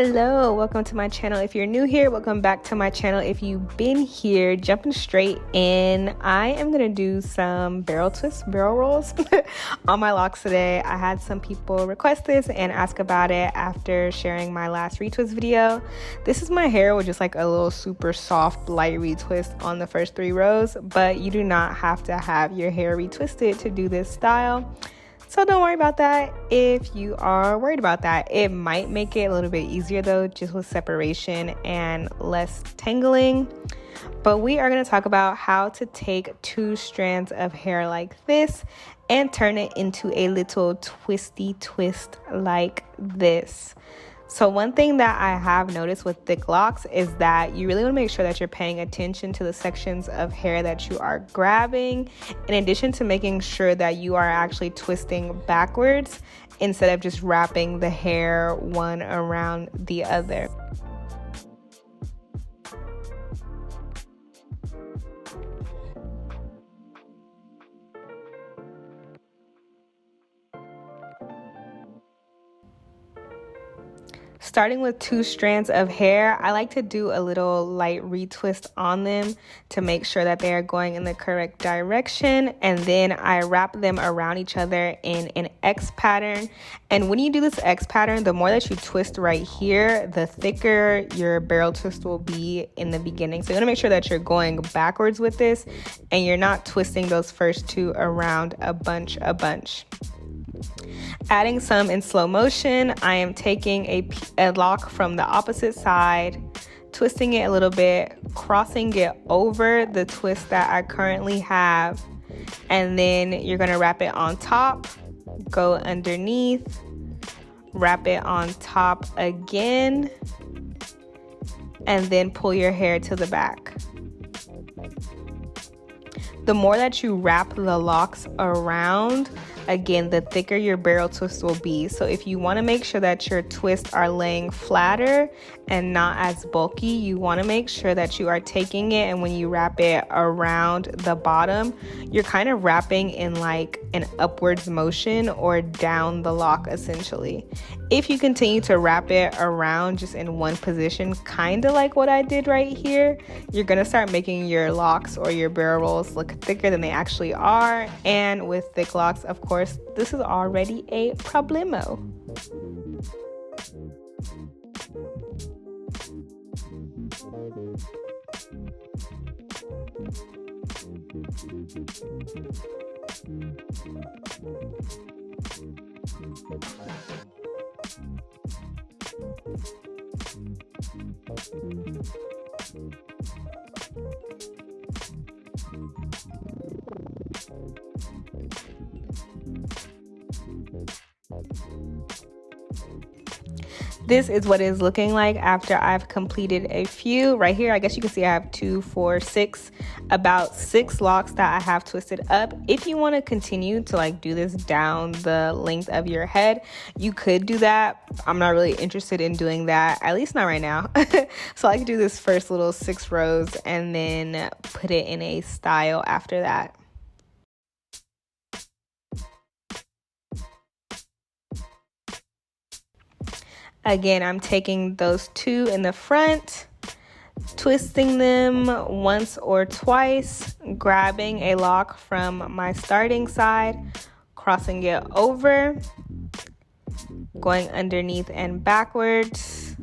Hello, welcome to my channel. If you're new here, welcome back to my channel. If you've been here, jumping straight in, I am gonna do some barrel rolls on my locks today. I had some people request this and ask about it after sharing my last retwist video. This is my hair with just like a little super soft light retwist on the first 3 rows, but you do not have to have your hair retwisted to do this style. So don't worry about that if you are worried about that. It might make it a little bit easier though, just with separation and less tangling. But we are going to talk about how to take 2 strands of hair like this and turn it into a little twisty twist like this. So one thing that I have noticed with thick locks is that you really want to make sure that you're paying attention to the sections of hair that you are grabbing, in addition to making sure that you are actually twisting backwards instead of just wrapping the hair one around the other. Starting with 2 strands of hair, I like to do a little light retwist on them to make sure that they are going in the correct direction, and then I wrap them around each other in an X pattern. And when you do this X pattern, the more that you twist right here, the thicker your barrel twist will be in the beginning. So you want to make sure that you're going backwards with this and you're not twisting those first 2 around a bunch. Adding some in slow motion, I am taking a lock from the opposite side, twisting it a little bit, crossing it over the twist that I currently have, and then you're going to wrap it on top, go underneath, wrap it on top again, and then pull your hair to the back. The more that you wrap the locks around, again, the thicker your barrel twist will be. So if you want to make sure that your twists are laying flatter and not as bulky, you want to make sure that you are taking it, and when you wrap it around the bottom, you're kind of wrapping in like an upwards motion or down the lock essentially. If you continue to wrap it around just in one position, kind of like what I did right here, you're going to start making your locks or your barrel rolls look thicker than they actually are. And with thick locks, of course, this is already a problemo. This is what it's looking like after I've completed a few. Right here, I guess you can see I have 2, 4, 6, about 6 locks that I have twisted up. If you want to continue to like do this down the length of your head, you could do that. I'm not really interested in doing that, at least not right now. So I like to do this first little 6 rows and then put it in a style after that. Again, I'm taking those 2 in the front, twisting them once or twice, grabbing a lock from my starting side, crossing it over, going underneath and backwards,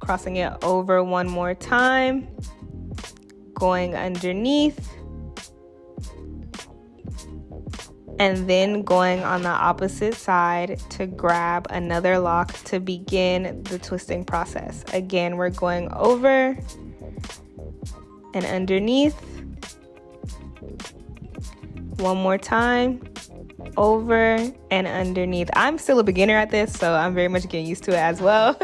crossing it over one more time, going underneath, and then going on the opposite side to grab another lock to begin the twisting process. Again, we're going over and underneath. One more time, over and underneath. I'm still a beginner at this, so I'm very much getting used to it as well.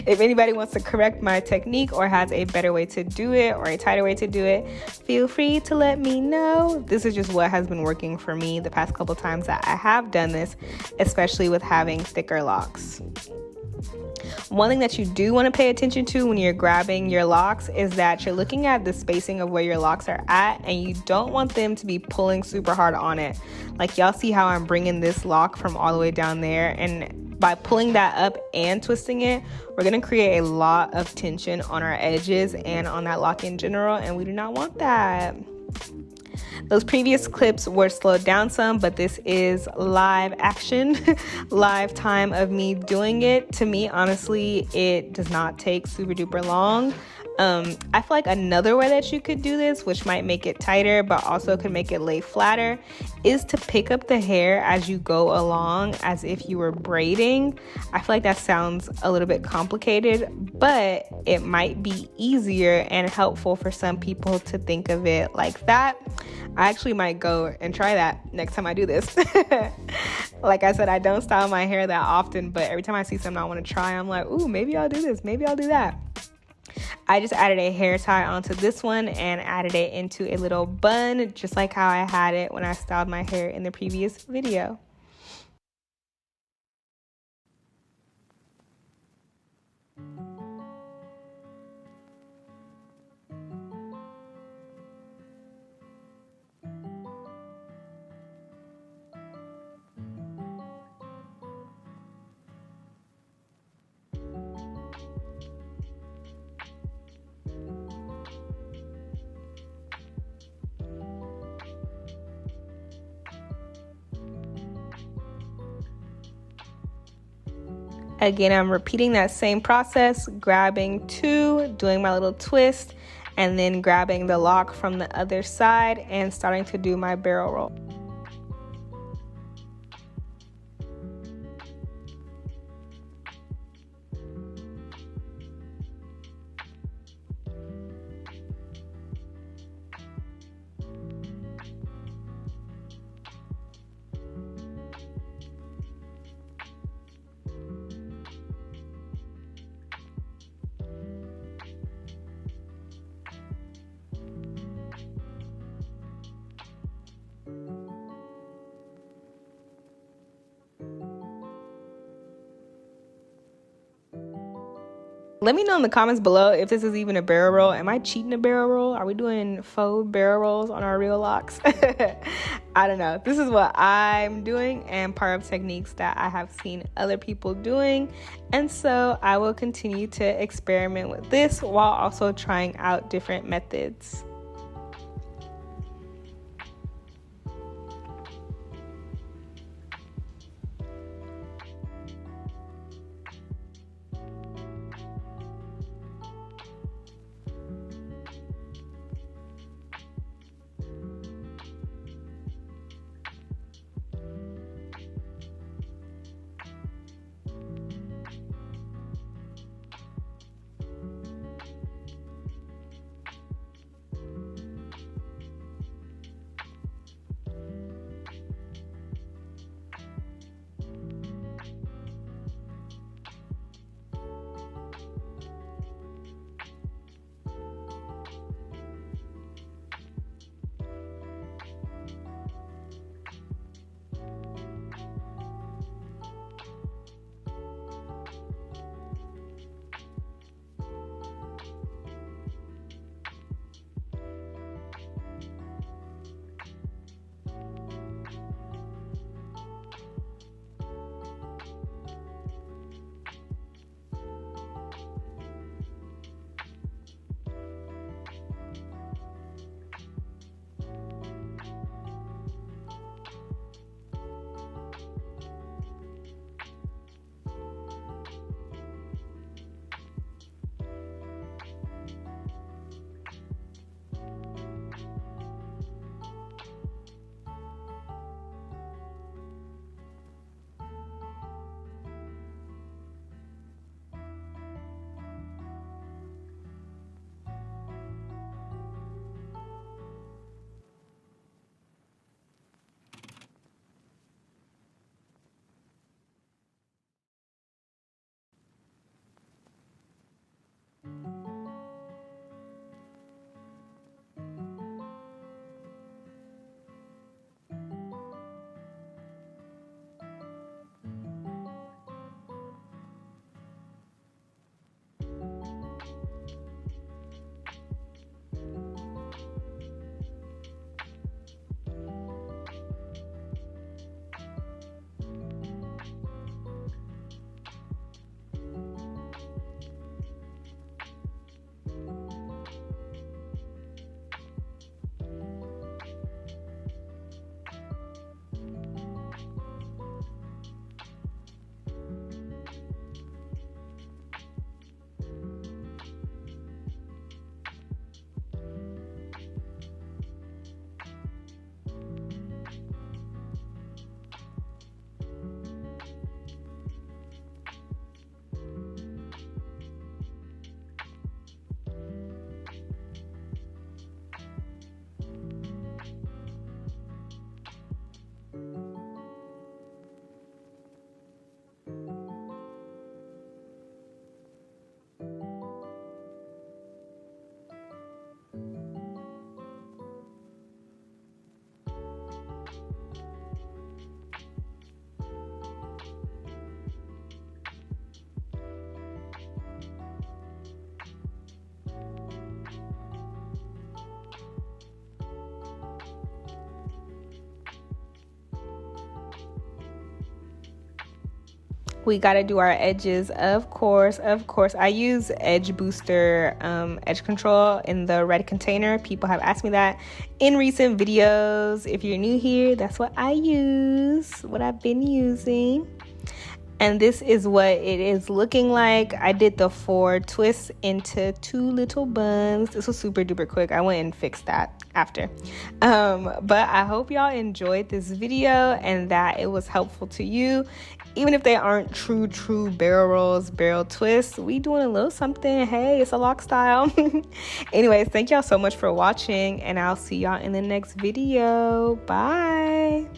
If anybody wants to correct my technique or has a better way to do it or a tighter way to do it, feel free to let me know. This is just what has been working for me the past couple times that I have done this, especially with having thicker locks. One thing that you do want to pay attention to when you're grabbing your locks is that you're looking at the spacing of where your locks are at, and you don't want them to be pulling super hard on it. Like y'all see how I'm bringing this lock from all the way down there, and by pulling that up and twisting it, we're gonna create a lot of tension on our edges and on that lock in general, and we do not want that. Those previous clips were slowed down some, but this is live action, live time of me doing it. To me, honestly, it does not take super duper long. I feel like another way that you could do this, which might make it tighter but also could make it lay flatter, is to pick up the hair as you go along as if you were braiding. I feel like that sounds a little bit complicated, but it might be easier and helpful for some people to think of it like that. I actually might go and try that next time I do this. Like I said, I don't style my hair that often, but every time I see something I want to try, I'm like, ooh, maybe I'll do this, maybe I'll do that. I just added a hair tie onto this one and added it into a little bun, just like how I had it when I styled my hair in the previous video. Again, I'm repeating that same process, grabbing two, doing my little twist, and then grabbing the lock from the other side and starting to do my barrel roll. Let me know in the comments below if this is even a barrel roll. Am I cheating a barrel roll? Are we doing faux barrel rolls on our real locks? I don't know. This is what I'm doing and part of techniques that I have seen other people doing. And so I will continue to experiment with this while also trying out different methods. We got to do our edges, of course. I use edge booster, edge control in the red container. People have asked me that in recent videos. If you're new here, that's what I use, what I've been using. And this is what it is looking like. I did the 4 twists into 2 little buns. This was super duper quick. I went and fixed that after. But I hope y'all enjoyed this video and that it was helpful to you. Even if they aren't true barrel rolls, barrel twists, we doing a little something. Hey, it's a lock style. Anyways, thank y'all so much for watching, and I'll see y'all in the next video. Bye.